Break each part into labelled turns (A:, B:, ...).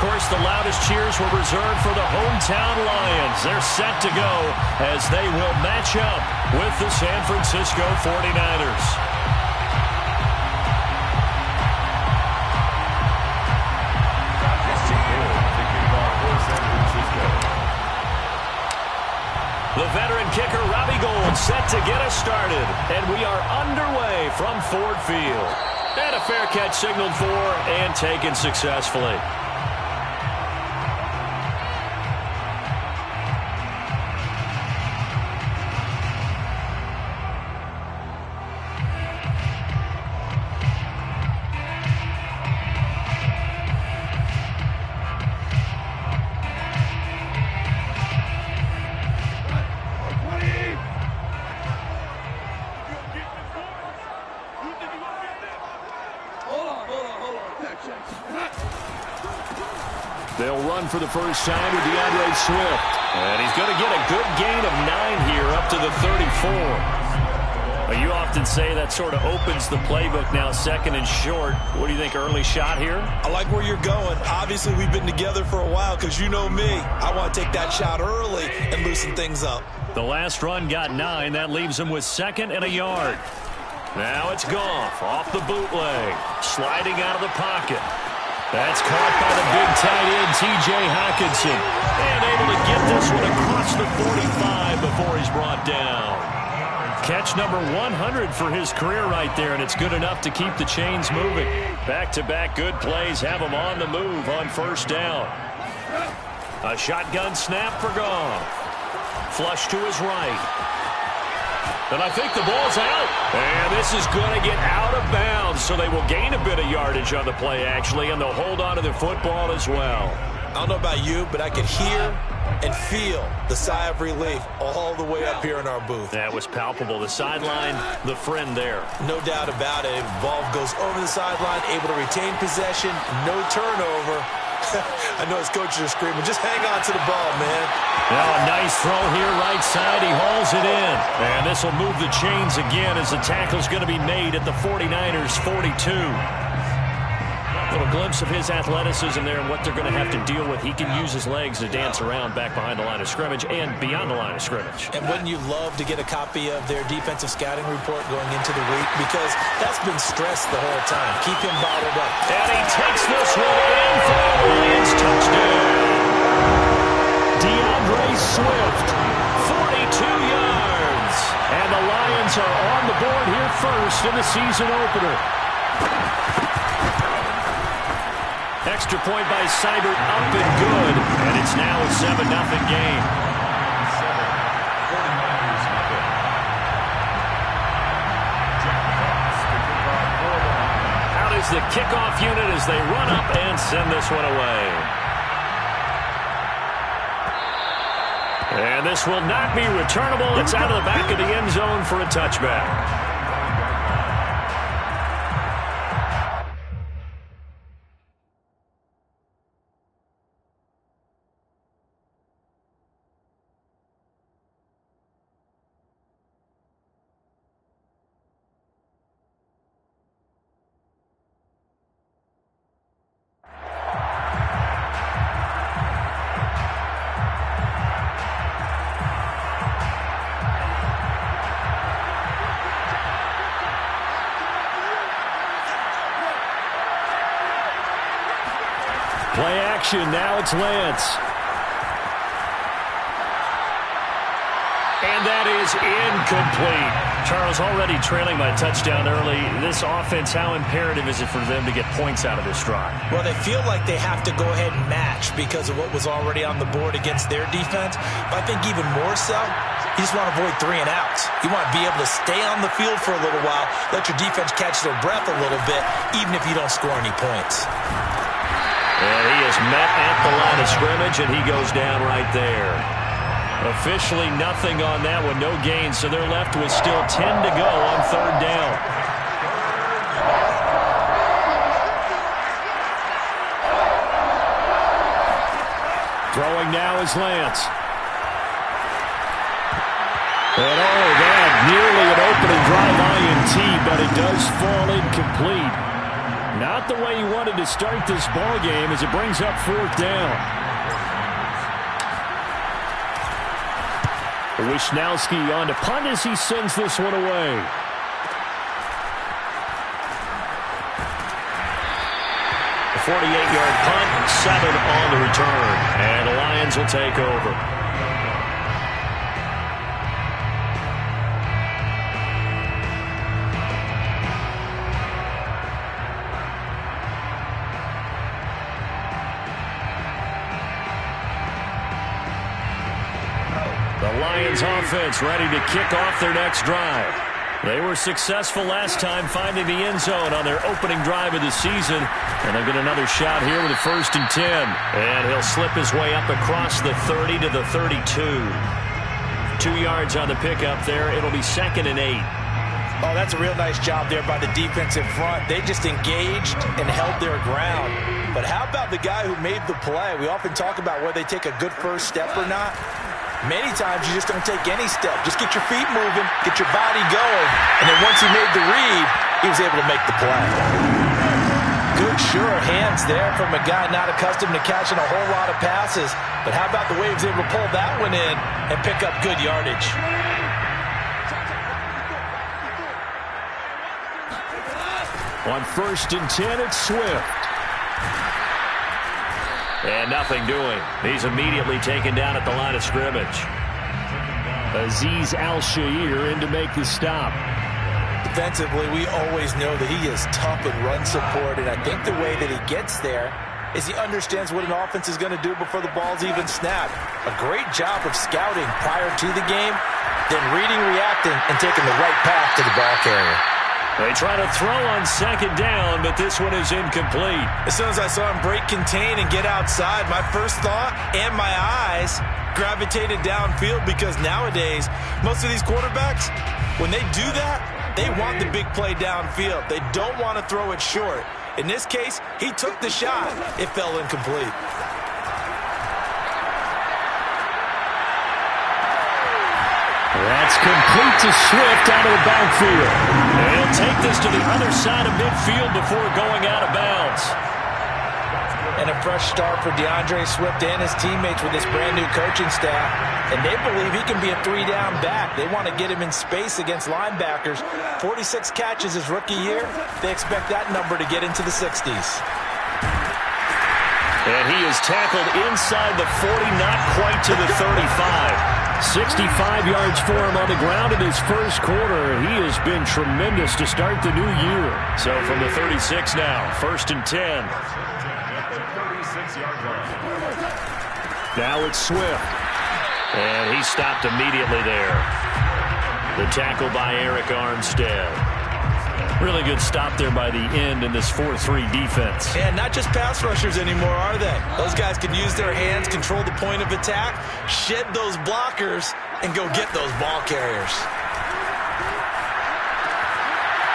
A: course, the loudest cheers were reserved for the hometown Lions. They're set to go as they will match up with the San Francisco 49ers. The veteran kicker, Robbie Gould, set to get us started. And we are underway from Ford Field. And a fair catch signaled for and taken successfully. They'll run for the first time with DeAndre Swift. And he's going to get a good gain of 9 here up to the 34. Well, you often say that sort of opens the playbook now, second and short. What do you think, early shot here?
B: I like where you're going. Obviously, we've been together for a while because you know me. I want to take that shot early and loosen things up.
A: The last run got 9. That leaves him with 2nd and a yard. Now it's Goff off the bootleg, sliding out of the pocket. That's caught by the big tight end, T.J. Hockenson. And able to get this one across the 45 before he's brought down. Catch number 100 for his career right there, and it's good enough to keep the chains moving. Back-to-back good plays have him on the move on first down. A shotgun snap for Goff. Flush to his right. And I think the ball's out. And this is going to get out of bounds, so they will gain a bit of yardage on the play, actually, and they'll hold on to the football as well.
B: I don't know about you, but I could hear and feel the sigh of relief all the way up here in our booth.
A: That was palpable. The sideline, the friend there.
B: No doubt about it. Ball goes over the sideline, able to retain possession, no turnover. I know his coaches are screaming, just hang on to the ball, man.
A: Now a nice throw here, right side. He hauls it in. And this will move the chains again as the tackle's going to be made at the 49ers' 42. Little glimpse of his athleticism there and what they're going to have to deal with. He can use his legs to dance around back behind the line of scrimmage and beyond the line of scrimmage.
B: And wouldn't you love to get a copy of their defensive scouting report going into the week? Because that's been stressed the whole time. Keep him bottled up.
A: And he takes this one in for a Lions touchdown. DeAndre Swift, 42 yards. And the Lions are on the board here first in the season opener. Extra point by Seibert, up and good. And it's now a 7-0 game. Out is the kickoff unit as they run up and send this one away. And this will not be returnable. It's out of the back of the end zone for a touchback. Play action, now it's Lance. And that is incomplete. Charles, already trailing by touchdown early. This offense, how imperative is it for them to get points out of this drive?
B: Well, they feel like they have to go ahead and match because of what was already on the board against their defense. But I think even more so, you just want to avoid 3 and outs. You want to be able to stay on the field for a little while, let your defense catch their breath a little bit, even if you don't score any points.
A: And he is met at the line of scrimmage, and he goes down right there. Officially nothing on that one, no gain, so they're left with still 10 to go on third down. Throwing now is Lance. And that nearly an opening drive INT, but it does fall incomplete. Not the way he wanted to start this ball game as it brings up 4th down. Wishnowski on to punt as he sends this one away. A 48-yard punt, 7 on the return, and the Lions will take over. The Lions offense ready to kick off their next drive. They were successful last time finding the end zone on their opening drive of the season. And they'll get another shot here with a 1st and 10. And he'll slip his way up across the 30 to the 32. 2 yards on the pickup there. It'll be 2nd and 8.
B: Oh, that's a real nice job there by the defensive front. They just engaged and held their ground. But how about the guy who made the play? We often talk about whether they take a good first step or not. Many times you just don't take any step. Just get your feet moving, get your body going, and then once he made the read, he was able to make the play. Good, sure hands there from a guy not accustomed to catching a whole lot of passes. But how about the way he was able to pull that one in and pick up good yardage?
A: On 1st and 10, it's Swift. And nothing doing. He's immediately taken down at the line of scrimmage. Azeez Al-Shaair in to make the stop.
B: Defensively, we always know that he is tough in run support, and I think the way that he gets there is he understands what an offense is going to do before the ball's even snapped. A great job of scouting prior to the game, then reading, reacting, and taking the right path to the ball carrier.
A: They try to throw on 2nd down, but this one is incomplete.
B: As soon as I saw him break contain and get outside, my first thought and my eyes gravitated downfield, because nowadays, most of these quarterbacks, when they do that, they want the big play downfield. They don't want to throw it short. In this case, he took the shot. It fell incomplete.
A: That's complete to Swift out of the backfield. And he'll take this to the other side of midfield before going out of bounds.
B: And a fresh start for DeAndre Swift and his teammates with this brand new coaching staff. And they believe he can be a 3-down back. They want to get him in space against linebackers. 46 catches his rookie year. They expect that number to get into the 60s.
A: And he is tackled inside the 40, not quite to the 35. 65 yards for him on the ground in his first quarter. He has been tremendous to start the new year. So from the 36 now, 1st and 10. Now it's Swift. And he stopped immediately there. The tackle by Eric Armstead. Really good stop there by the end in this 4-3 defense.
B: And not just pass rushers anymore, are they? Those guys can use their hands, control the point of attack, shed those blockers, and go get those ball carriers.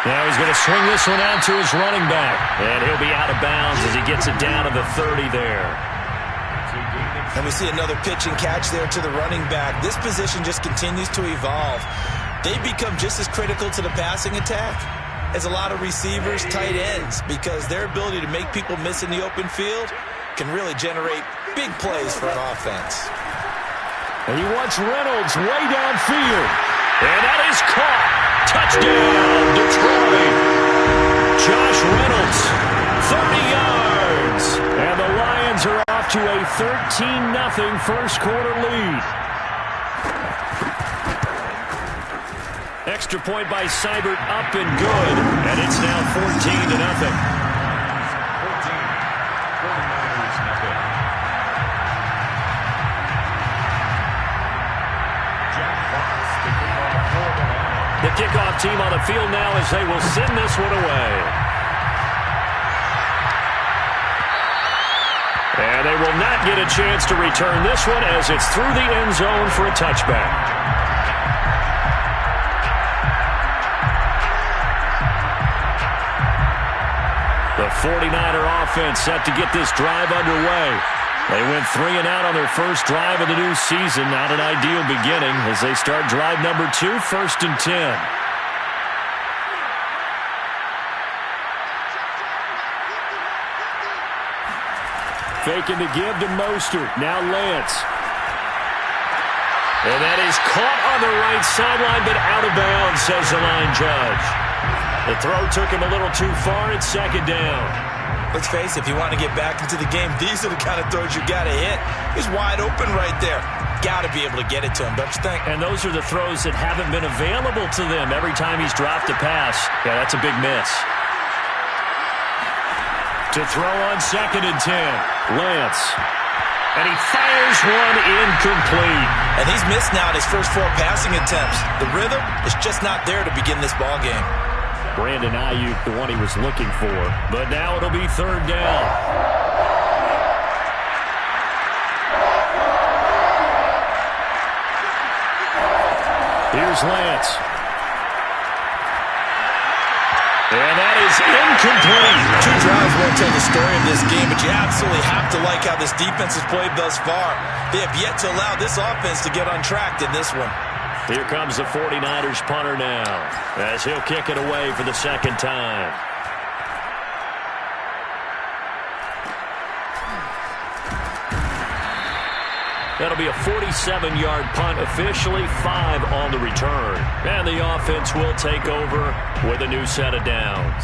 A: Now he's going to swing this one out to his running back. And he'll be out of bounds as he gets it down to the 30 there.
B: And we see another pitch and catch there to the running back. This position just continues to evolve. They become just as critical to the passing attack as a lot of receivers, tight ends, because their ability to make people miss in the open field can really generate big plays for an offense.
A: And he wants Reynolds way downfield. And that is caught. Touchdown, Detroit. Josh Reynolds, 30 yards. And the Lions are off to a 13-0 first quarter lead. Extra point by Seibert, up and good. And it's now 14-0. The kickoff team on the field now as they will send this one away. And they will not get a chance to return this one as it's through the end zone for a touchback. The 49er offense set to get this drive underway. They went 3 and out on their first drive of the new season. Not an ideal beginning as they start drive number 2, 1st and 10. Faking the give to Mostert. Now Lance. And that is caught on the right sideline, but out of bounds, says the line judge. The throw took him a little too far. It's second down.
B: Let's face it, if you want to get back into the game, these are the kind of throws you got to hit. He's wide open right there. Got to be able to get it to him, don't you think?
A: And those are the throws that haven't been available to them every time he's dropped a pass. Yeah, that's a big miss. To throw on 2nd and 10, Lance. And he fires one incomplete.
B: And he's missed now his first 4 passing attempts. The rhythm is just not there to begin this ball game.
A: Brandon Ayuk, the one he was looking for. But now it'll be 3rd down. Here's Lance. And that is incomplete.
B: 2 drives won't tell the story of this game, but you absolutely have to like how this defense has played thus far. They have yet to allow this offense to get on track in this one.
A: Here comes the 49ers punter now, as he'll kick it away for the 2nd time. That'll be a 47-yard punt, officially 5 on the return. And the offense will take over with a new set of downs.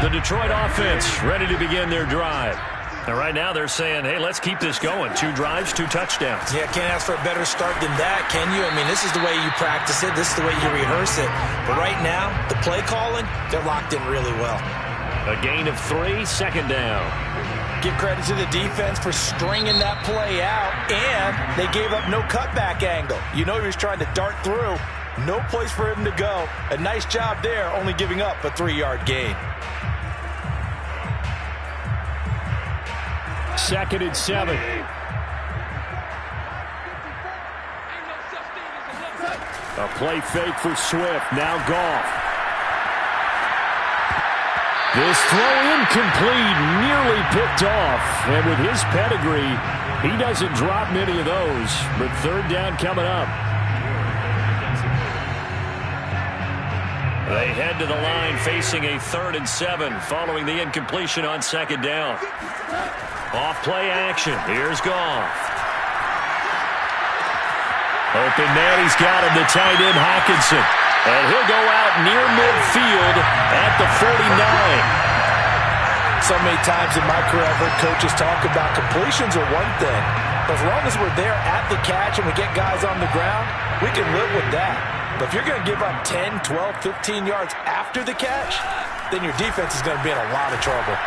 A: The Detroit offense ready to begin their drive. And right now they're saying, hey, let's keep this going. 2 drives, 2 touchdowns.
B: Yeah, can't ask for a better start than that, can you? I mean, this is the way you practice it. This is the way you rehearse it. But right now, the play calling, they're locked in really well.
A: A gain of 3, 2nd down.
B: Give credit to the defense for stringing that play out, and they gave up no cutback angle. You know he was trying to dart through. No place for him to go. A nice job there, only giving up a 3-yard gain.
A: 2nd and 7. A play fake for Swift. Now Goff. This throw incomplete, nearly picked off. And with his pedigree, he doesn't drop many of those. But 3rd down coming up. They head to the line facing a 3rd and 7 following the incompletion on 2nd down. Off play action. Here's Goff. Open man, he's got him, the tight end Hockenson. And he'll go out near midfield at the 49.
B: So many times in my career, I've heard coaches talk about completions are one thing. But as long as we're there at the catch and we get guys on the ground, we can live with that. But if you're going to give up 10, 12, 15 yards after the catch, then your defense is going to be in a lot of trouble.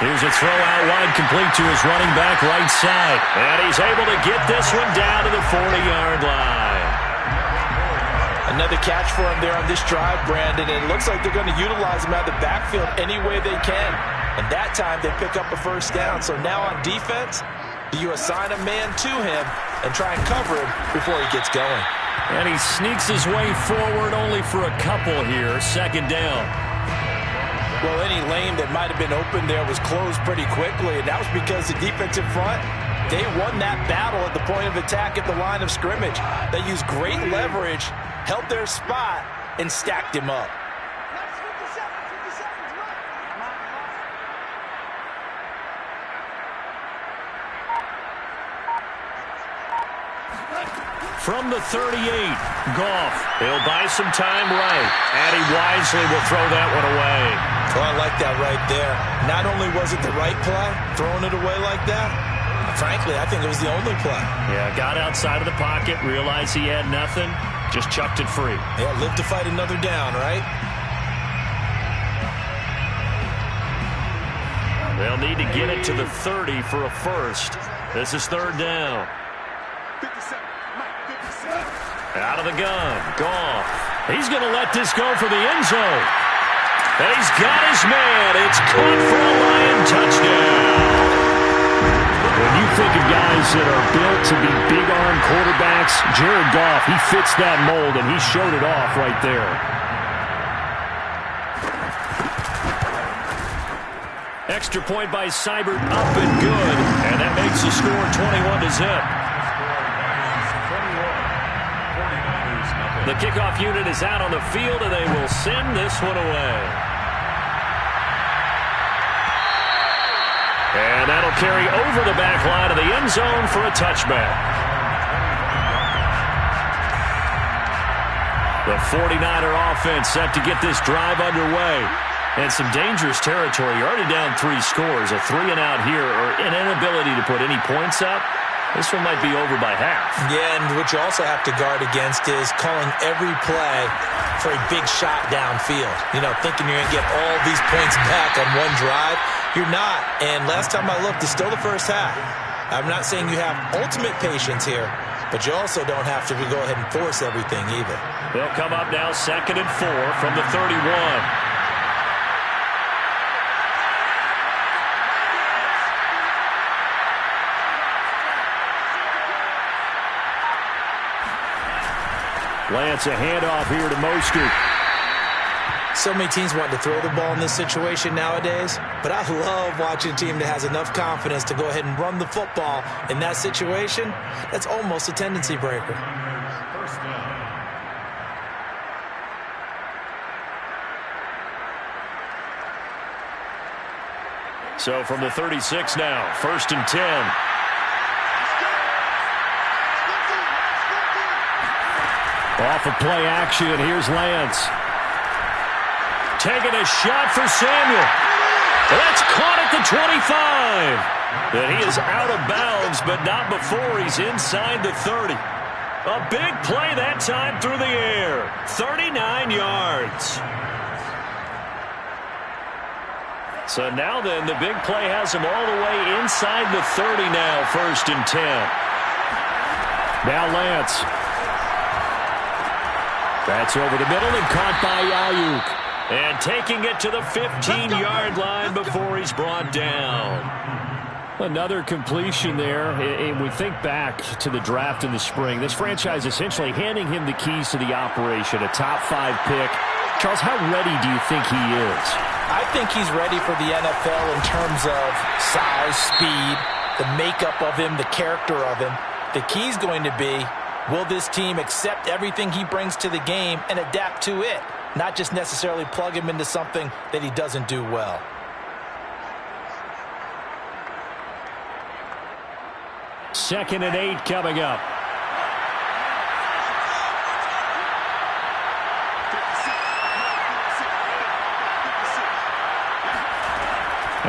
A: Here's a throw out wide, complete to his running back right side. And he's able to get this one down to the 40-yard line.
B: Another catch for him there on this drive, Brandon, and it looks like they're going to utilize him out of the backfield any way they can. And that time they pick up a 1st down. So now on defense, do you assign a man to him and try and cover him before he gets going?
A: And he sneaks his way forward only for a couple here. 2nd down.
B: Well, any lane that might have been open there was closed pretty quickly, and that was because the defense in front, they won that battle at the point of attack at the line of scrimmage. They used great leverage, held their spot, and stacked him up.
A: From the 38, Goff. He'll buy some time right. And he wisely will throw that one away.
B: Well, I like that right there. Not only was it the right play, throwing it away like that, frankly, I think it was the only play.
A: Yeah, got outside of the pocket, realized he had nothing, just chucked it free.
B: Yeah, live to fight another down, right?
A: They'll need to get it to the 30 for a 1st. This is 3rd down. Out of the gun, Goff. He's going to let this go for the end zone. And he's got his man. It's caught for a Lion touchdown. When you think of guys that are built to be big-arm quarterbacks, Jared Goff, he fits that mold, and he showed it off right there. Extra point by Seibert, up and good. And that makes the score 21-0. The kickoff unit is out on the field, and they will send this one away. And that'll carry over the back line of the end zone for a touchback. The 49er offense set to get this drive underway. And some dangerous territory. You're already down 3 scores. A 3-and-out here, or an inability to put any points up. This one might be over by half. Yeah, and what you also have to guard against is calling every play for a big shot downfield. You know, thinking you're going to get all these points back on one drive. You're not. And last time I looked, it's still the first half. I'm not saying you have ultimate patience here, but you also don't have to go ahead and force everything either. They'll come up now 2nd and 4 from the 31. Lance, a handoff here to Mostert. So many teams want to throw the ball in this situation nowadays, but I love watching a team that has enough confidence to go ahead and run the football in that situation. That's almost a tendency breaker. So from the 36 now, 1st and 10. Off of play action, here's Lance. Taking a shot for Samuel. That's caught at the 25. And he is out of bounds, but not before he's inside the 30. A big play that time through the air. 39 yards. So now then, the big play has him all the way inside the 30 now, 1st and 10. Now Lance. That's over the middle and caught by Ayuk. And taking it to the 15-yard line before he's brought down. Another completion there. And we think back to the draft in the spring. This franchise essentially handing him the keys to the operation, a top 5 pick. Charles, how ready do you think he is? I think he's ready for the NFL in terms of size, speed, the makeup of him, the character of him. The key's going to be, will this team accept everything he brings to the game and adapt to it? Not just necessarily plug him into something that he doesn't do well. Second and 8 coming up.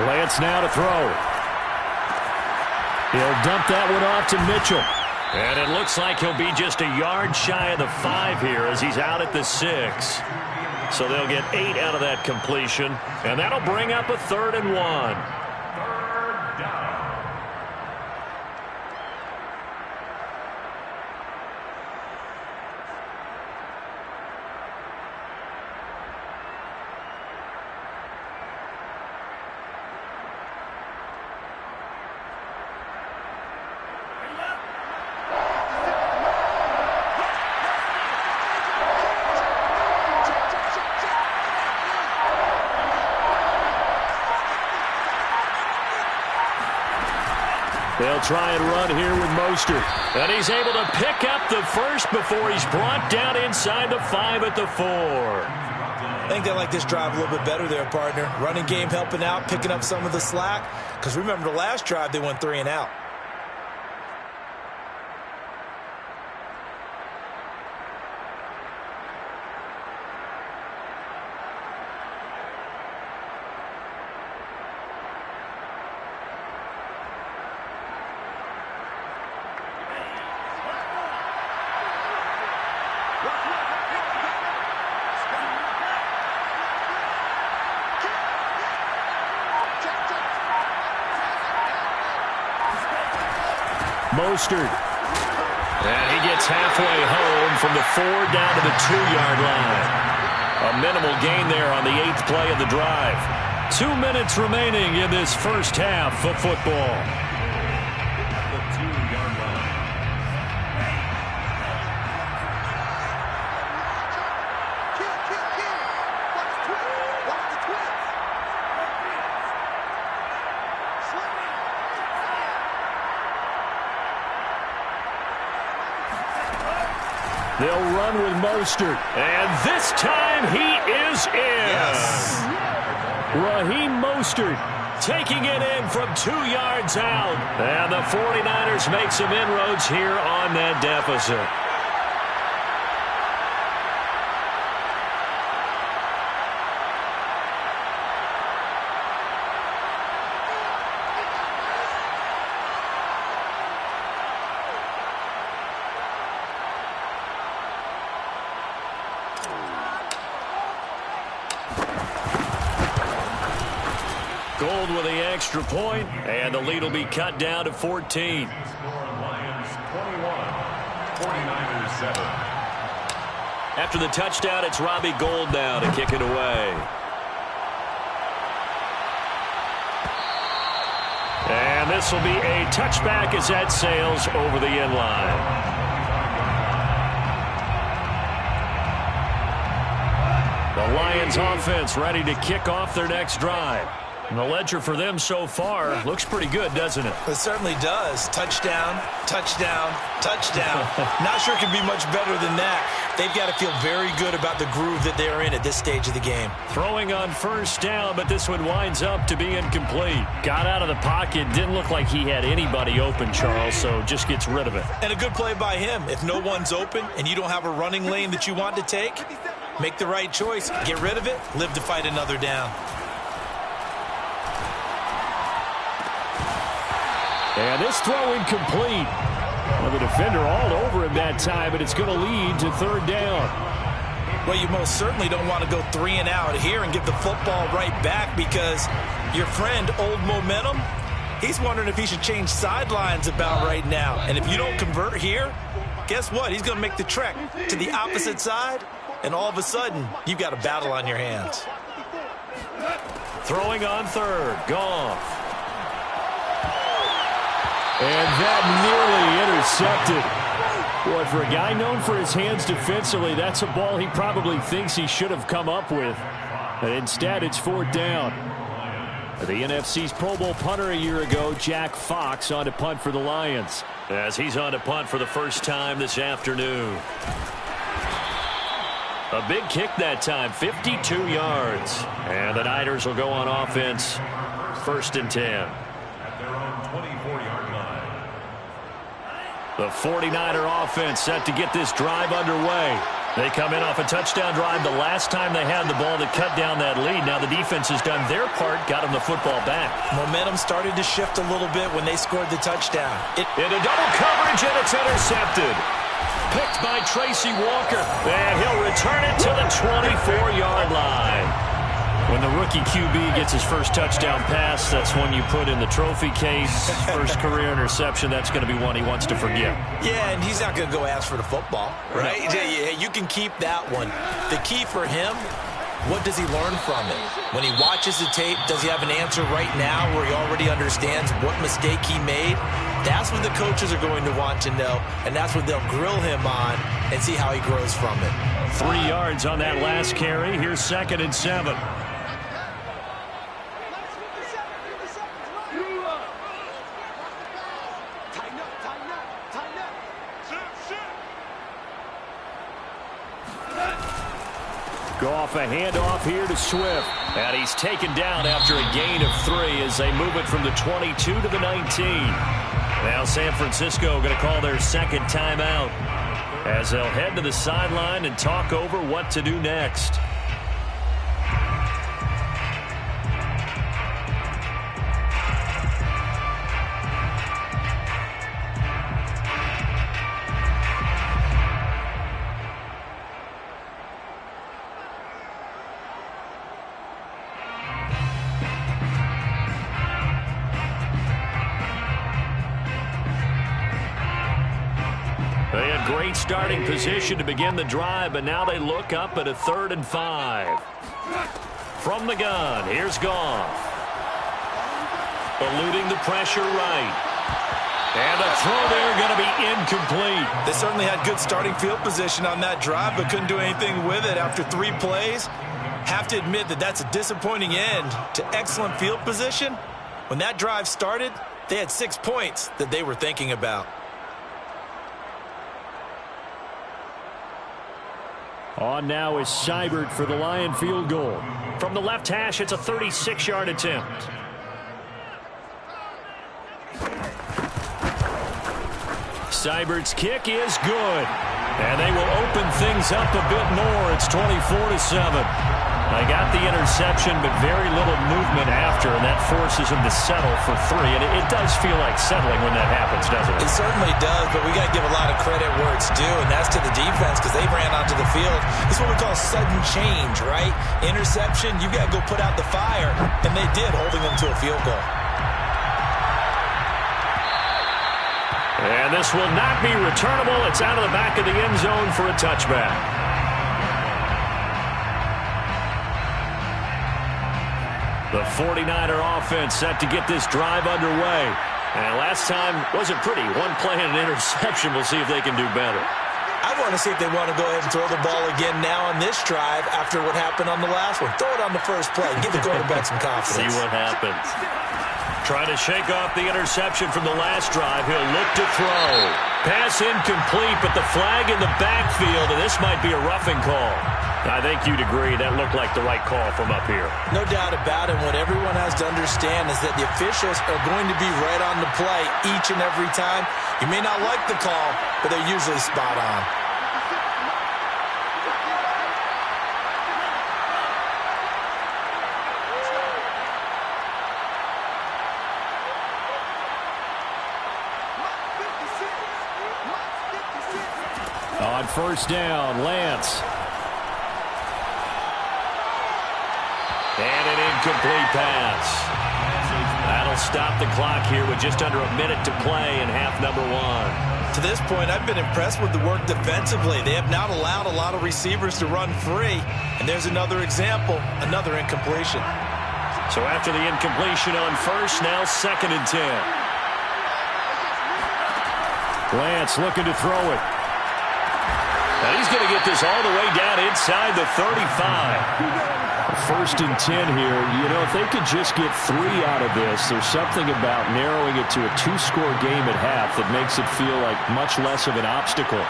A: Lance now to throw. He'll dump that one off to Mitchell. And it looks like he'll be just a yard shy of the 5 here as he's out at the 6. So they'll get 8 out of that completion. And that'll bring up a 3rd and 1. They'll try and run here with Mostert. And he's able to pick up the first before he's brought down inside the 5 at the 4. I think they like this drive a little bit better there, partner. Running game helping out, picking up some of the slack. Because remember, the last drive, they went 3 and out. Mostert. And he gets halfway home from the 4 down to the 2-yard line. A minimal gain there on the 8th play of the drive. 2 minutes remaining in this first half of football. The 2-yard line. They'll run with Mostert. And this time he is in.
B: Yes.
A: Raheem Mostert taking it in from 2 yards out. And the 49ers make some inroads here on that deficit. Gold with the extra point, and the lead will be cut down to 14.
C: Lions 21, 49ers 7.
A: After the touchdown, it's Robbie Gould now to kick it away. And this will be a touchback as that sails over the end line. The Lions offense ready to kick off their next drive. And the ledger for them so far looks pretty good, doesn't it?
B: It certainly does. Touchdown, touchdown, touchdown. Not sure it can be much better than that. They've got to feel very good about the groove that they're in at this stage of the game.
A: Throwing on first down, but this one winds up to be incomplete. Got out of the pocket. Didn't look like he had anybody open, Charles, so just gets rid of it.
B: And a good play by him. If no one's open and you don't have a running lane that you want to take, make the right choice. Get rid of it. Live to fight another down.
A: And this throw incomplete. Well, the defender all over him that time, but it's going to lead to third down.
B: Well, you most certainly don't want to go 3 and out here and give the football right back because your friend, Old Momentum, he's wondering if he should change sidelines about right now. And if you don't convert here, guess what? He's going to make the trek to the opposite side, and all of a sudden, you've got a battle on your hands.
A: Throwing on third. Goff. And that nearly intercepted. Boy, for a guy known for his hands defensively, that's a ball he probably thinks he should have come up with. But instead, it's fourth down. The NFC's Pro Bowl punter a year ago, Jack Fox, on to punt for the Lions, as he's on to punt for the first time this afternoon. A big kick that time, 52 yards. And the Niners will go on offense, 1st and 10.
C: At their own 24-yard line.
A: The 49er offense set to get this drive underway. They come in off a touchdown drive the last time they had the ball to cut down that lead. Now the defense has done their part, got them the football back.
B: Momentum started to shift a little bit when they scored the touchdown.
A: Into double coverage, and it's intercepted. Picked by Tracy Walker. And he'll return it to the 24-yard line. When the rookie QB gets his first touchdown pass, that's one you put in the trophy case. First career interception, that's going to be one he wants to forget.
B: Yeah, and he's not going to go ask for the football, right? Yeah, you can keep that one. The key for him, what does he learn from it? When he watches the tape, does he have an answer right now where he already understands what mistake he made? That's what the coaches are going to want to know, and that's what they'll grill him on and see how he grows from it.
A: 3 yards on that last carry. Here's 2nd and 7. Goff, a handoff here to Swift. And he's taken down after a gain of 3 as they move it from the 22 to the 19. Now San Francisco going to call their second timeout as they'll head to the sideline and talk over what to do next. They had great starting position to begin the drive, but now they look up at a 3rd and 5. From the gun, here's Goff. Eluding the pressure right. And the throw there going to be incomplete.
B: They certainly had good starting field position on that drive, but couldn't do anything with it after 3 plays. Have to admit that that's a disappointing end to excellent field position. When that drive started, they had 6 points that they were thinking about.
A: On now is Seibert for the Lion field goal. From the left hash, it's a 36-yard attempt. Seibert's kick is good. And they will open things up a bit more. It's 24-7. They got the interception, but very little movement after, and that forces them to settle for 3. And it does feel like settling when that happens, doesn't it?
B: It certainly does, but we got to give a lot of credit where it's due, and that's to the defense because they ran onto the field. This is what we call sudden change, right? Interception, you got to go put out the fire, and they did, holding them to a field goal.
A: And this will not be returnable. It's out of the back of the end zone for a touchback. The 49er offense set to get this drive underway. And last time wasn't pretty. One play and an interception. We'll see if they can do better.
B: I want to see if they want to go ahead and throw the ball again now on this drive after what happened on the last one. Throw it on the first play. Give the quarterback some confidence.
A: See what happens. Trying to shake off the interception from the last drive. He'll look to throw. Pass incomplete, but the flag in the backfield, and this might be a roughing call. I think you'd agree that looked like the right call from up here.
B: No doubt about it. What everyone has to understand is that the officials are going to be right on the play each and every time. You may not like the call, but they're usually spot on.
A: On first down, Lance. And an incomplete pass. That'll stop the clock here with just under a minute to play in half number 1.
B: To this point, I've been impressed with the work defensively. They have not allowed a lot of receivers to run free. And there's another example, another incompletion.
A: So after the incompletion on first, now 2nd and 10. Lance looking to throw it. And he's going to get this all the way down inside the 35. 1st and 10 here. You know, if they could just get 3 out of this, there's something about narrowing it to a 2-score game at half that makes it feel like much less of an obstacle.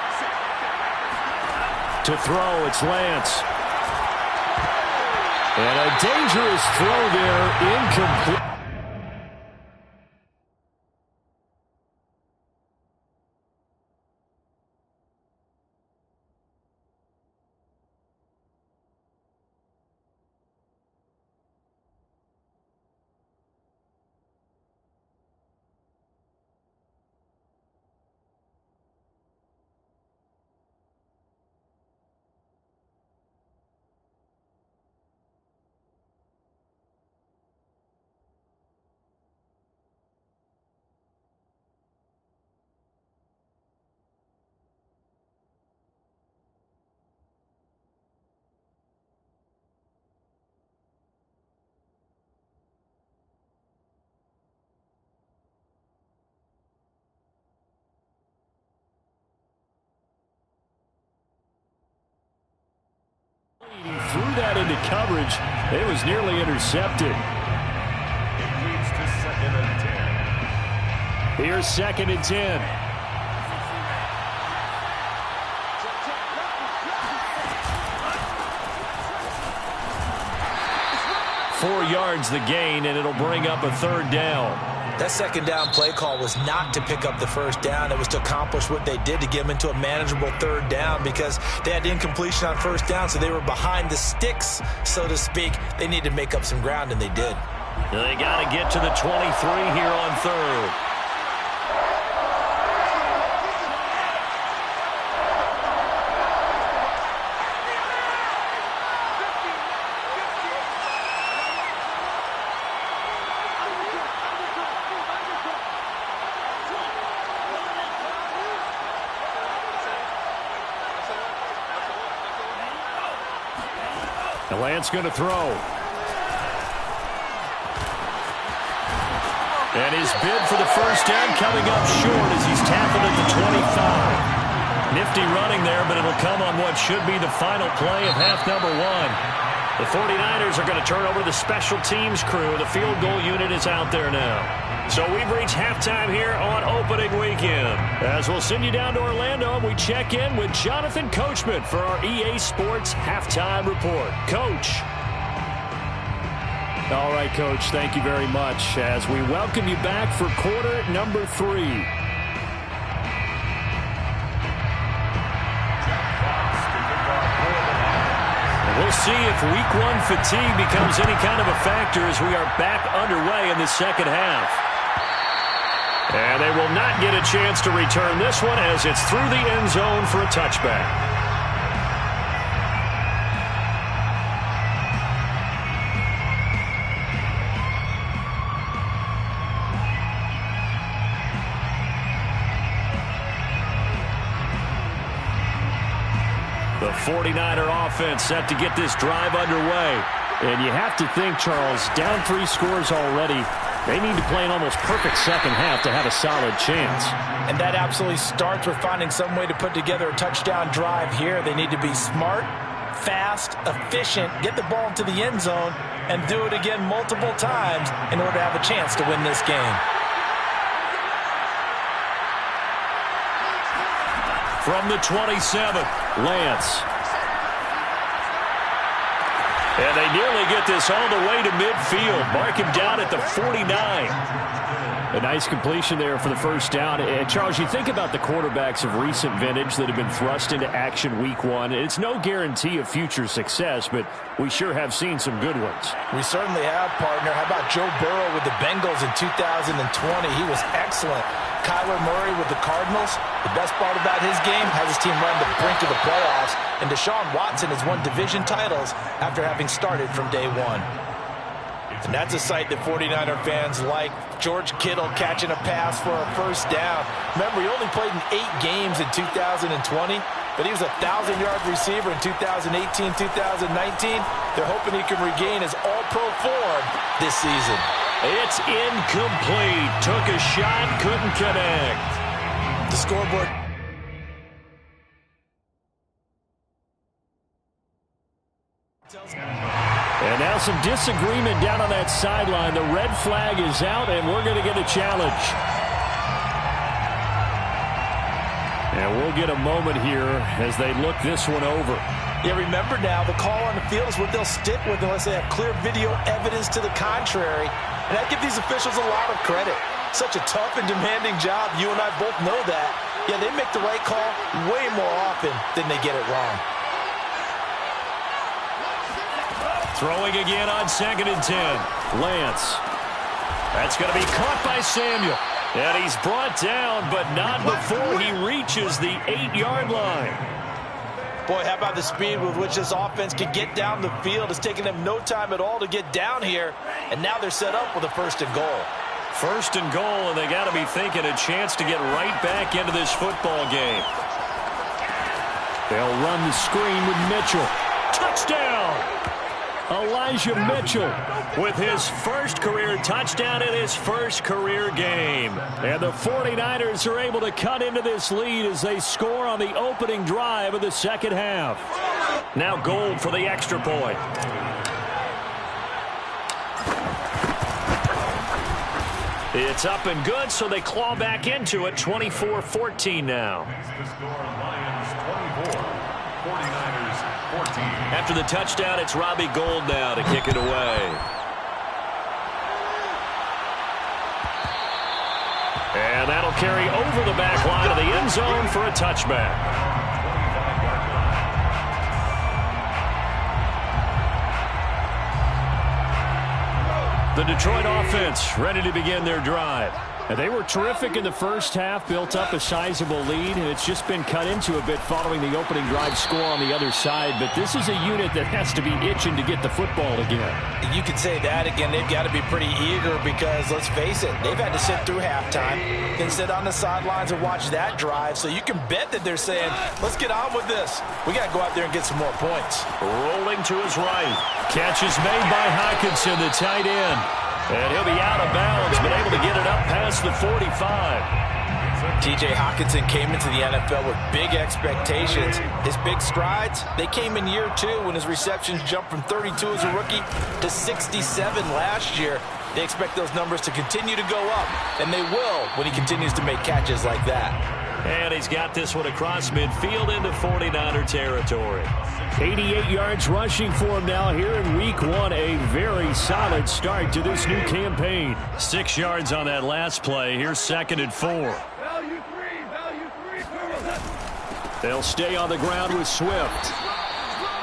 A: To throw, it's Lance. And a dangerous throw there, incomplete. Threw that into coverage. It was nearly intercepted.
C: It leads to 2nd and 10.
A: Here's 2nd and 10. Four yards the gain, and it'll bring up a 3rd down.
B: That 2nd down play call was not to pick up the 1st down. It was to accomplish what they did to get them into a manageable 3rd down because they had incompletion on 1st down, so they were behind the sticks, so to speak. They needed to make up some ground, and they did.
A: They got to get to the 23 here on 3rd. Lance going to throw. And his bid for the 1st down coming up short as he's tackled at the 25. Nifty running there, but it'll come on what should be the final play of half number 1. The 49ers are going to turn over to the special teams crew. The field goal unit is out there now. So we've reached halftime here on opening weekend. As we'll send you down to Orlando, we check in with Jonathan Coachman for our EA Sports Halftime Report. Coach.
D: All right, Coach, thank you very much as we welcome you back for quarter number 3.
A: We'll see if week 1 fatigue becomes any kind of a factor as we are back underway in the second half. And they will not get a chance to return this one as it's through the end zone for a touchback. The 49er offense set to get this drive underway.
D: And you have to think, Charles, down 3 scores already. They need to play an almost perfect second half to have a solid chance.
B: And that absolutely starts with finding some way to put together a touchdown drive here. They need to be smart, fast, efficient, get the ball into the end zone, and do it again multiple times in order to have a chance to win this game.
A: From the 27, Lance. And they nearly get this all the way to midfield. Mark him down at the 49.
D: A nice completion there for the first down. And Charles, you think about the quarterbacks of recent vintage that have been thrust into action week 1. It's no guarantee of future success, but we sure have seen some good ones.
B: We certainly have, partner. How about Joe Burrow with the Bengals in 2020? He was excellent. Kyler Murray with the Cardinals. The best part about his game has his team run to the brink of the playoffs. And Deshaun Watson has won division titles after having started from day 1. And that's a sight that 49er fans like. George Kittle catching a pass for a first down. Remember, he only played in 8 games in 2020, but he was a 1,000-yard receiver in 2018, 2019. They're hoping he can regain his all-pro form this season.
A: It's incomplete. Took a shot, couldn't connect.
B: The scoreboard.
D: And now some disagreement down on that sideline. The red flag is out, and we're going to get a challenge. And we'll get a moment here as they look this one over.
B: Yeah, remember now, the call on the field is what they'll stick with unless they have clear video evidence to the contrary. And I give these officials a lot of credit. Such a tough and demanding job. You and I both know that. Yeah, they make the right call way more often than they get it wrong.
A: Throwing again on 2nd and 10. Lance. That's going to be caught by Samuel. And he's brought down, but not before he reaches the 8-yard line.
B: Boy, how about the speed with which this offense can get down the field? It's taken them no time at all to get down here. And now they're set up with a 1st and goal.
A: 1st and goal, and they got to be thinking a chance to get right back into this football game.
D: They'll run the screen with Mitchell.
A: Touchdown!
D: Elijah Mitchell
A: with his first career touchdown in his first career game.
D: And the 49ers are able to cut into this lead as they score on the opening drive of the second half.
A: Now Gold for the extra point. It's up and good, so they claw back into it. 24-14 now.
C: The score, Lions 24, 49ers 14.
A: After the touchdown, it's Robbie Gould now to kick it away. And that'll carry over the back line of the end zone for a touchback. The Detroit offense ready to begin their drive.
D: And they were terrific in the first half, built up a sizable lead, and it's just been cut into a bit following the opening drive score on the other side. But this is a unit that has to be itching to get the football again.
B: You can say that again. They've got to be pretty eager because, let's face it, they've had to sit through halftime, then sit on the sidelines and watch that drive. So you can bet that they're saying, let's get on with this. We got to go out there and get some more points.
A: Rolling to his right. Catch is made by Hockenson, the tight end. And he'll be out of bounds, but able to get it up past the 45.
B: T.J. Hockenson came into the NFL with big expectations. His big strides, they came in year 2 when his receptions jumped from 32 as a rookie to 67 last year. They expect those numbers to continue to go up, and they will when he continues to make catches like that.
A: And he's got this one across midfield into 49er territory.
D: 88 yards rushing for him now here in week 1. A very solid start to this new campaign.
A: 6 yards on that last play. Here's 2nd and 4.
D: They'll stay on the ground with Swift.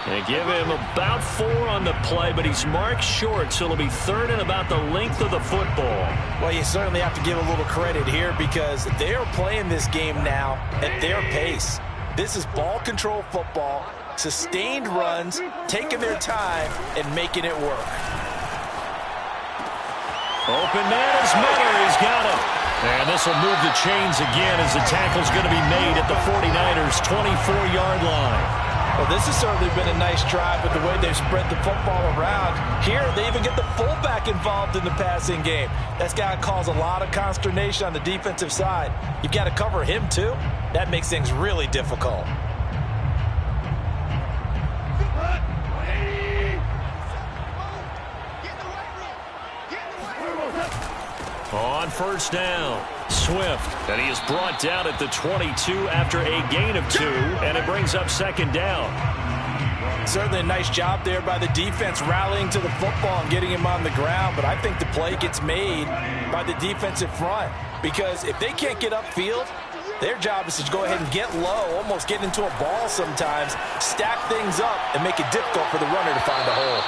A: They give him about 4 on the play, but he's marked short, so it'll be 3rd and about the length of the football.
B: Well, you certainly have to give a little credit here because they are playing this game now at their pace. This is ball control football, sustained runs, taking their time, and making it work.
A: Open man is Miller. He's got it. And this will move the chains again as the tackle's going to be made at the 49ers' 24-yard line.
B: Well, this has certainly been a nice drive with the way they've spread the football around. Here, they even get the fullback involved in the passing game. That's got to cause a lot of consternation on the defensive side. You've got to cover him, too. That makes things really difficult.
A: On 1st down, Swift, and he is brought down at the 22 after a gain of 2, and it brings up 2nd down.
B: Certainly a nice job there by the defense rallying to the football and getting him on the ground, but I think the play gets made by the defensive front because if they can't get upfield, their job is to go ahead and get low, almost get into a ball sometimes, stack things up, and make it difficult for the runner to find a hole.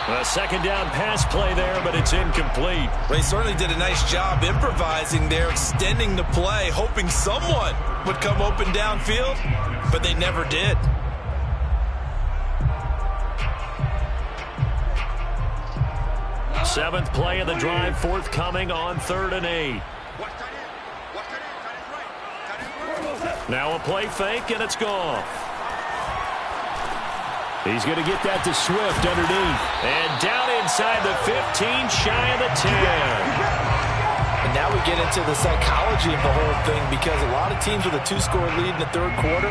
A: A 2nd down pass play there, but it's incomplete.
B: They certainly did a nice job improvising there, extending the play, hoping someone would come open downfield, but they never did.
A: Seventh play of the drive forthcoming on 3rd and 8. Now a play fake, and it's gone.
D: He's going to get that to Swift underneath.
A: And down inside the 15, shy of the 10.
B: And now we get into the psychology of the whole thing because a lot of teams with a 2-score lead in the 3rd quarter,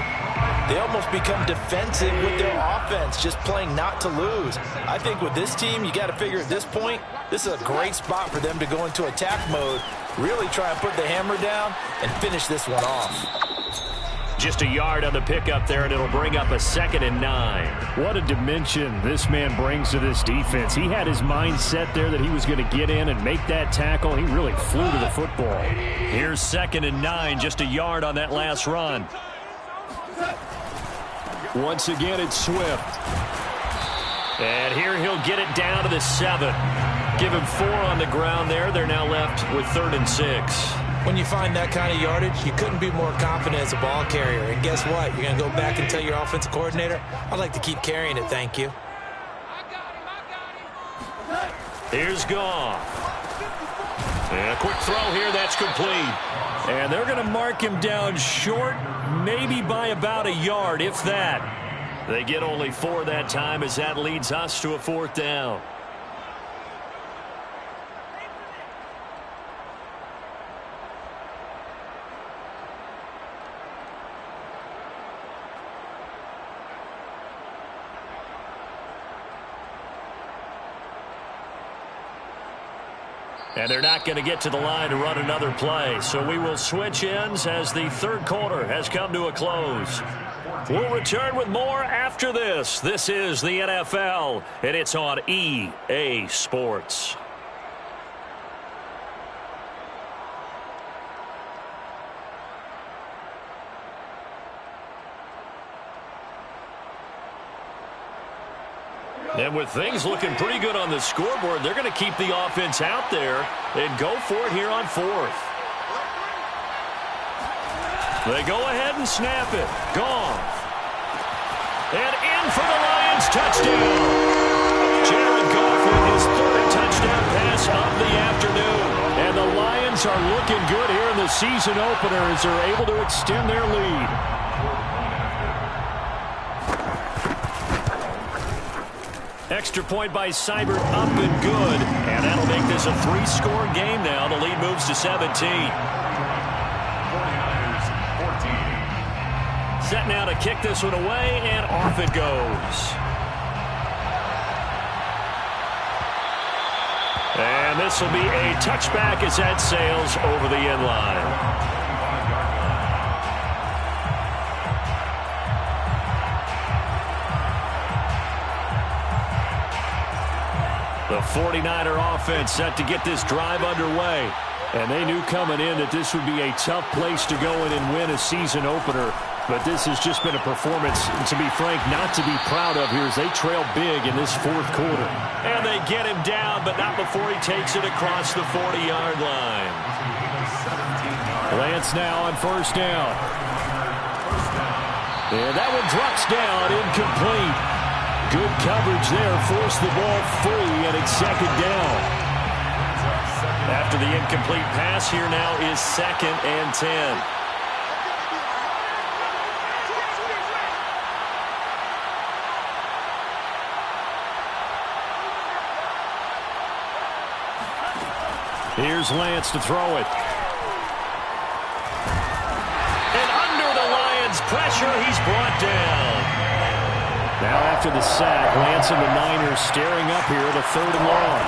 B: they almost become defensive with their offense, just playing not to lose. I think with this team, you got to figure at this point, this is a great spot for them to go into attack mode, really try and put the hammer down and finish this one off.
A: Just a yard on the pickup there, and it'll bring up a 2nd and 9.
D: What a dimension this man brings to this defense. He had his mind set there that he was going to get in and make that tackle. He really flew to the football.
A: Here's 2nd and 9, just a yard on that last run.
D: Once again, it's Swift.
A: And here he'll get it down to the 7. Give him 4 on the ground there. They're now left with 3rd and 6.
B: When you find that kind of yardage, you couldn't be more confident as a ball carrier. And guess what? You're going to go back and tell your offensive coordinator, I'd like to keep carrying it, thank you.
A: Here's Goff. And a quick throw here, that's complete.
D: And they're going to mark him down short, maybe by about a yard, if that.
A: They get only 4 that time as that leads us to a 4th down. And they're not going to get to the line to run another play. So we will switch ends as the 3rd quarter has come to a close. We'll return with more after this. This is the NFL, and it's on EA Sports. And with things looking pretty good on the scoreboard, they're going to keep the offense out there and go for it here on 4th. They go ahead and snap it. Gone. And in for the Lions touchdown. Jared Goff with his 3rd touchdown pass of the afternoon.
D: And the Lions are looking good here in the season opener as they're able to extend their lead.
A: Extra point by Seibert up and good. And that'll make this a 3-score game now. The lead moves to 17. set now to kick this one away, and off it goes. And this will be a touchback as that sails over the end line. The 49er offense set to get this drive underway. And they knew coming in that this would be a tough place to go in and win a season opener. But this has just been a performance, to be frank, not to be proud of here as they trail big in this fourth quarter. And they get him down, but not before he takes it across the 40-yard line. Lance now on first down. And that one drops down, incomplete. Good coverage there, forced the ball free, and it's second down. After the incomplete pass, here now is 2nd and 10. Here's Lance to throw it. And under the Lions' pressure, he's brought down. Now after the sack, Lance and the Niners staring up here at a 3rd and long.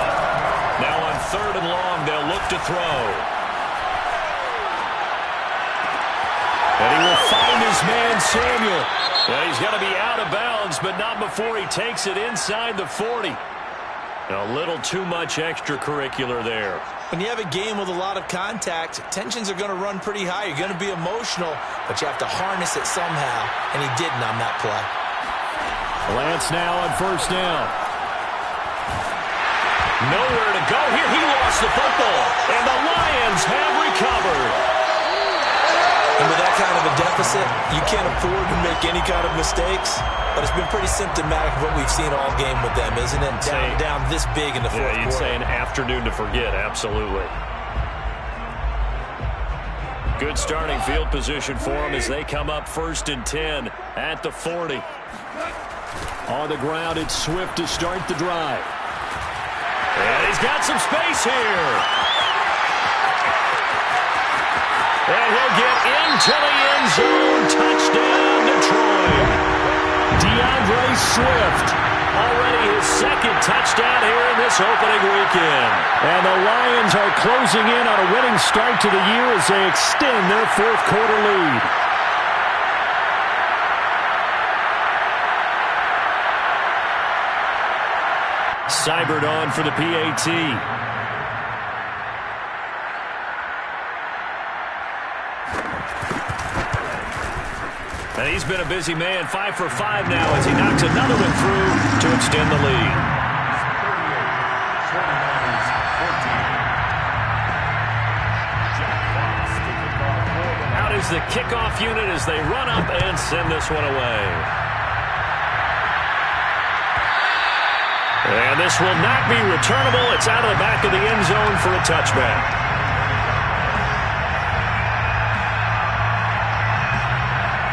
A: Now on 3rd and long, they'll look to throw. And he will find his man, Samuel. Well, he's going to be out of bounds, but not before he takes it inside the 40. A little too much extracurricular there.
B: When you have a game with a lot of contact, tensions are going to run pretty high. You're going to be emotional, but you have to harness it somehow, and he didn't on that play.
D: Lance now on first down.
A: Nowhere to go here. He lost the football, and the Lions have recovered.
B: And with that kind of a deficit, you can't afford to make any kind of mistakes. But it's been pretty symptomatic of what we've seen all game with them, isn't it? Down this big in the fourth quarter.
A: Yeah, you'd say an afternoon to forget, absolutely. Good starting field position for them as they come up 1st and 10 at the 40.
D: On the ground, it's Swift to start the drive.
A: And he's got some space here. And he'll get into the end zone. Touchdown, Detroit. DeAndre Swift, already his 2nd touchdown here in this opening weekend.
D: And the Lions are closing in on a winning start to the year as they extend their 4th quarter lead.
A: Seibert on for the PAT. And he's been a busy man, 5 for 5 now as he knocks another one through to extend the lead. Out is the kickoff unit as they run up and send this one away. And this will not be returnable. It's out of the back of the end zone for a touchback.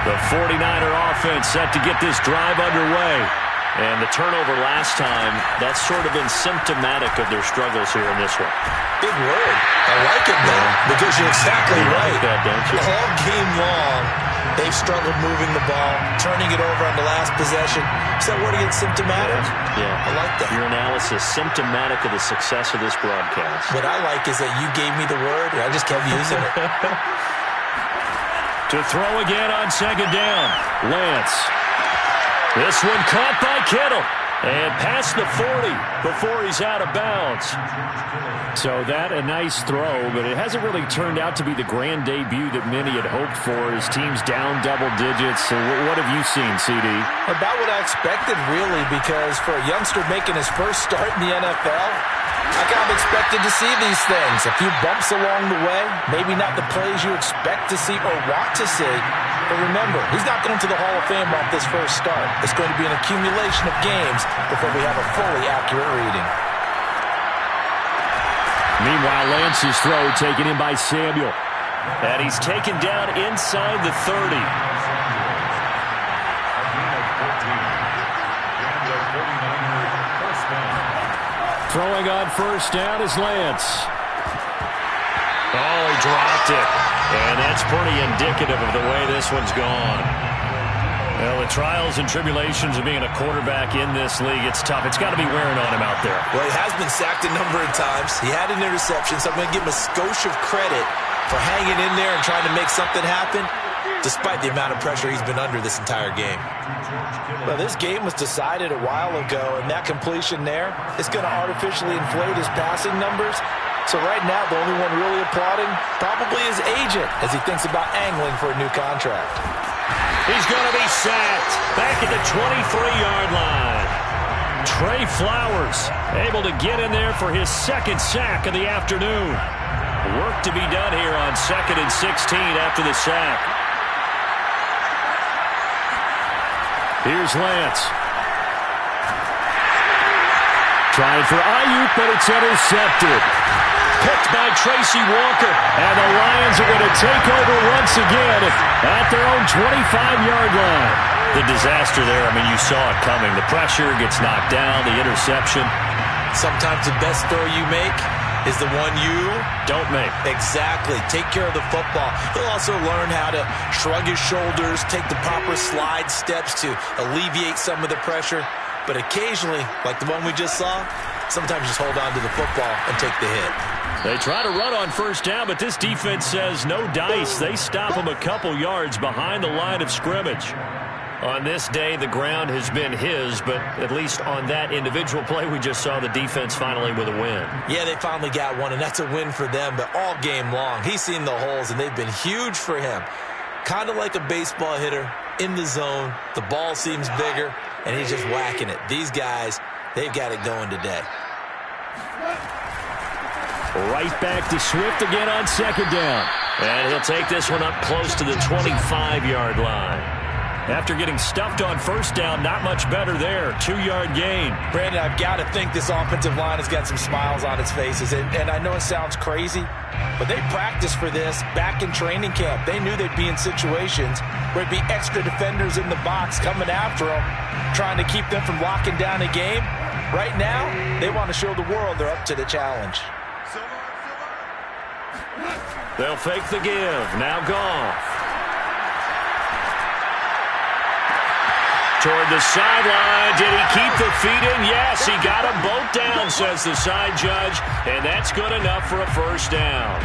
A: The 49er offense set to get this drive underway. And the turnover last time, that's sort of been symptomatic of their struggles here in this one.
B: Big word. I like it, though, because you're exactly right.
A: Like that, don't you?
B: All game long, they've struggled moving the ball, turning it over on the last possession. Is that word again, symptomatic?
A: Yeah.
B: I like that.
A: Your analysis, symptomatic of the success of this broadcast.
B: What I like is that you gave me the word, and I just kept using it.
A: To throw again on 2nd down, Lance. This one caught by Kittle. And past the 40 before he's out of bounds.
D: So that a nice throw, but it hasn't really turned out to be the grand debut that many had hoped for. His team's down double digits. So what have you seen, CD?
B: About what I expected, really, because for a youngster making his first start in the NFL, I kind of expected to see these things. A few bumps along the way, maybe not the plays you expect to see or want to see. But remember, he's not going to the Hall of Fame off this first start. It's going to be an accumulation of games before we have a fully accurate reading.
D: Meanwhile, Lance's throw taken in by Samuel.
A: And he's taken down inside the 30.
D: Throwing on first down is Lance.
A: Oh, he dropped it. And that's pretty indicative of the way this one's gone. Well, the trials and tribulations of being a quarterback in this league, it's tough. It's got to be wearing on him out there.
B: Well, he has been sacked a number of times. He had an interception, so I'm going to give him a skosh of credit for hanging in there and trying to make something happen, despite the amount of pressure he's been under this entire game.
E: Well, this game was decided a while ago, and that completion there is going to artificially inflate his passing numbers. So right now, the only one really applauding probably his agent as he thinks about angling for a new contract.
A: He's going to be sacked back at the 23-yard line. Trey Flowers able to get in there for his second sack of the afternoon. Work to be done here on 2nd and 16 after the sack. Here's Lance. Trying for Ayuk, but it's intercepted. Picked by Tracy Walker. And the Lions are going to take over once again at their own 25-yard line. The disaster there, I mean, you saw it coming. The pressure gets knocked down, the interception.
B: Sometimes the best throw you make is the one you
A: don't make.
B: Exactly. Take care of the football. He'll also learn how to shrug his shoulders, take the proper slide steps to alleviate some of the pressure. But occasionally, like the one we just saw, sometimes just hold on to the football and take the hit.
A: They try to run on first down, but this defense says no dice. They stop them a couple yards behind the line of scrimmage. On this day, the ground has been his, but at least on that individual play, we just saw the defense finally with a win.
B: Yeah, they finally got one, and that's a win for them, but all game long, he's seen the holes, and they've been huge for him. Kind of like a baseball hitter in the zone. The ball seems bigger, and he's just whacking it. These guys, they've got it going today.
A: Right back to Swift again on second down. And he'll take this one up close to the 25-yard line. After getting stuffed on first down, not much better there. 2-yard gain.
E: Brandon, I've got to think this offensive line has got some smiles on its faces. And I know it sounds crazy, but they practiced for this back in training camp. They knew they'd be in situations where it'd be extra defenders in the box coming after them, trying to keep them from locking down a game. Right now, they want to show the world they're up to the challenge.
A: They'll fake the give. Now Goff. Toward the sideline. Did he keep the feet in? Yes, he got them both down, says the side judge. And that's good enough for a first down.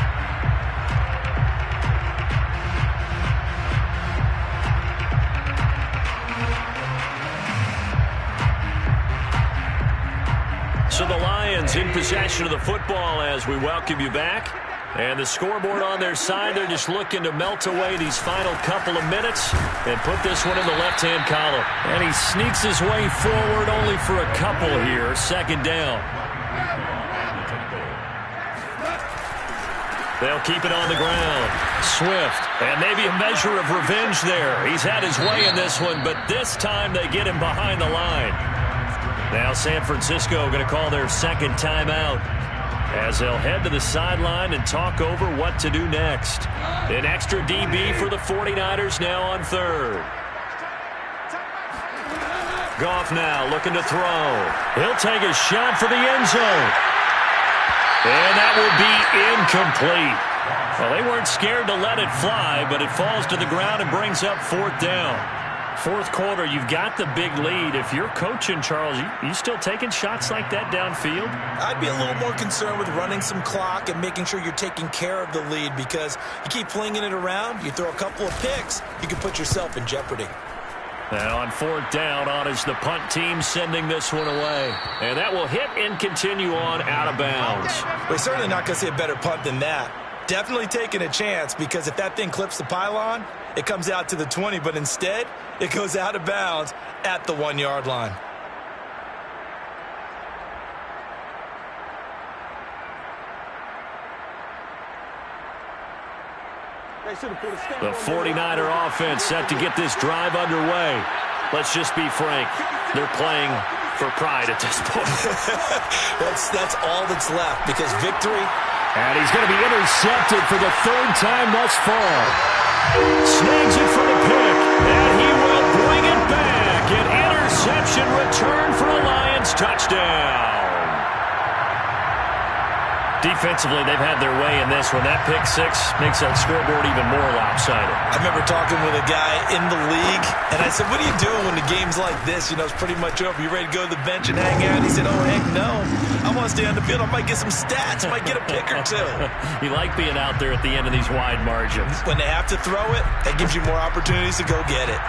A: So the Lions in possession of the football as we welcome you back. And the scoreboard on their side, they're just looking to melt away these final couple of minutes and put this one in the left-hand column. And he sneaks his way forward only for a couple here. Second down. They'll keep it on the ground. Swift. And maybe a measure of revenge there. He's had his way in this one, but this time they get him behind the line. Now San Francisco going to call their second timeout, as they'll head to the sideline and talk over what to do next. An extra DB for the 49ers now on third. Goff now looking to throw. He'll take a shot for the end zone. And that will be incomplete. Well, they weren't scared to let it fly, but it falls to the ground and brings up fourth down. Fourth quarter, you've got the big lead. If you're coaching, Charles, you still taking shots like that downfield?
B: I'd be a little more concerned with running some clock and making sure you're taking care of the lead, because you keep flinging it around, you throw a couple of picks, you can put yourself in jeopardy.
A: And on fourth down, on is the punt team sending this one away. And that will hit and continue on out of bounds.
B: We're certainly not going to see a better punt than that. Definitely taking a chance, because if that thing clips the pylon, it comes out to the 20, but instead, it goes out of bounds at the 1-yard line.
A: The 49er offense set to get this drive underway. Let's just be frank. They're playing for pride at this point.
B: That's all that's left, because victory.
A: And he's going to be intercepted for the third time thus far. Snags it for the pick, and he will bring it back. An interception return for a Lions touchdown. Defensively, they've had their way in this one. That pick six makes that scoreboard even more lopsided.
B: I remember talking with a guy in the league, and I said, what are you doing when the game's like this? You know, it's pretty much over. You ready to go to the bench and hang out? He said, oh, heck no. I want to stay on the field. I might get some stats. I might get a pick or two.
A: You like being out there at the end of these wide margins.
B: When they have to throw it, that gives you more opportunities to go get it.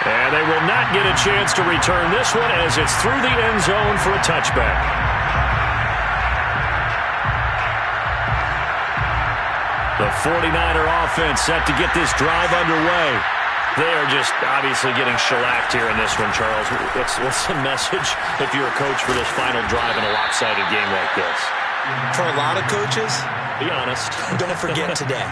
A: And they will not get a chance to return this one as it's through the end zone for a touchback. The 49er offense set to get this drive underway. They are just obviously getting shellacked here in this one, Charles. What's the message if you're a coach for this final drive in a lopsided game like this?
B: For a lot of coaches,
A: be honest.
B: Don't forget today.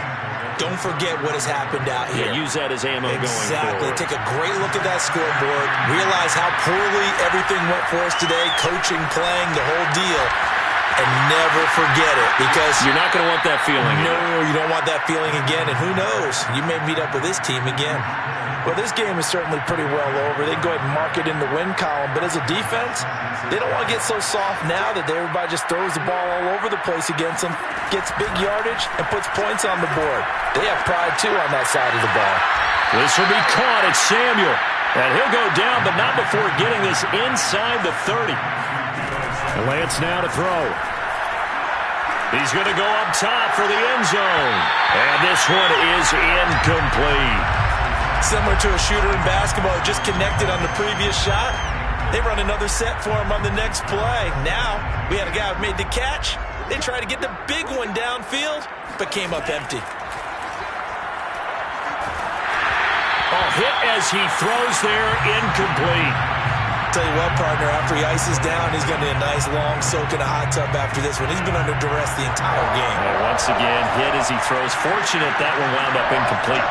B: Don't forget what has happened out here.
A: Yeah, use that as ammo going forward.
B: Exactly. Take a great look at that scoreboard. Realize how poorly everything went for us today. Coaching, playing, the whole deal. And never forget it, because
A: you're not going to want that feeling again.
B: No, you don't want that feeling again. And who knows? You may meet up with this team again. Well, this game is certainly pretty well over. They can go ahead and mark it in the win column. But as a defense, they don't want to get so soft now that everybody just throws the ball all over the place against them, gets big yardage, and puts points on the board. They have pride, too, on that side of the ball.
A: This will be caught. It's Samuel. And he'll go down, but not before getting this inside the 30.
D: Lance now to throw.
A: He's going to go up top for the end zone. And this one is incomplete.
B: Similar to a shooter in basketball who just connected on the previous shot. They run another set for him on the next play. Now, we had a guy who made the catch. They tried to get the big one downfield, but came up empty.
A: Oh, hit as he throws there, incomplete.
B: Tell you what, partner, after he ices down, he's going to need a nice long soak in a hot tub after this one. He's been under duress the entire game.
A: And once again, hit as he throws. Fortunate that one wound up incomplete.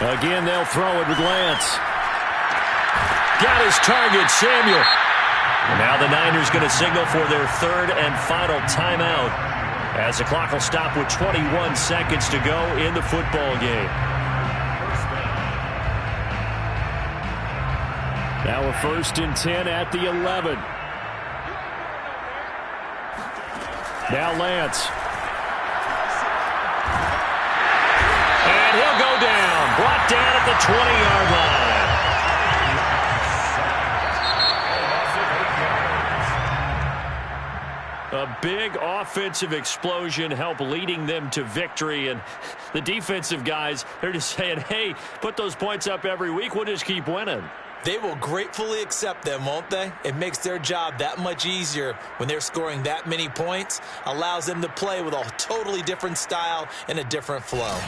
D: Again, they'll throw it with Lance.
A: Got his target, Samuel. And now the Niners going to signal for their third and final timeout as the clock will stop with 21 seconds to go in the football game.
D: Now a 1st and 10 at the 11. Now Lance.
A: And he'll go down. Brought down at the 20-yard line. A big offensive explosion helped leading them to victory. And the defensive guys, they're just saying, hey, put those points up every week. We'll just keep winning.
B: They will gratefully accept them, won't they? It makes their job that much easier when they're scoring that many points. Allows them to play with a totally different style and a different flow.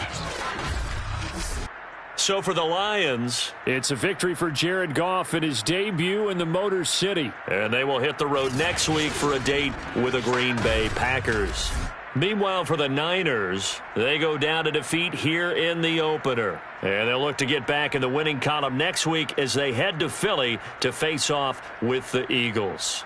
A: So for the Lions,
D: it's a victory for Jared Goff in his debut in the Motor City.
A: And they will hit the road next week for a date with the Green Bay Packers. Meanwhile, for the Niners, they go down to defeat here in the opener. And they'll look to get back in the winning column next week as they head to Philly to face off with the Eagles.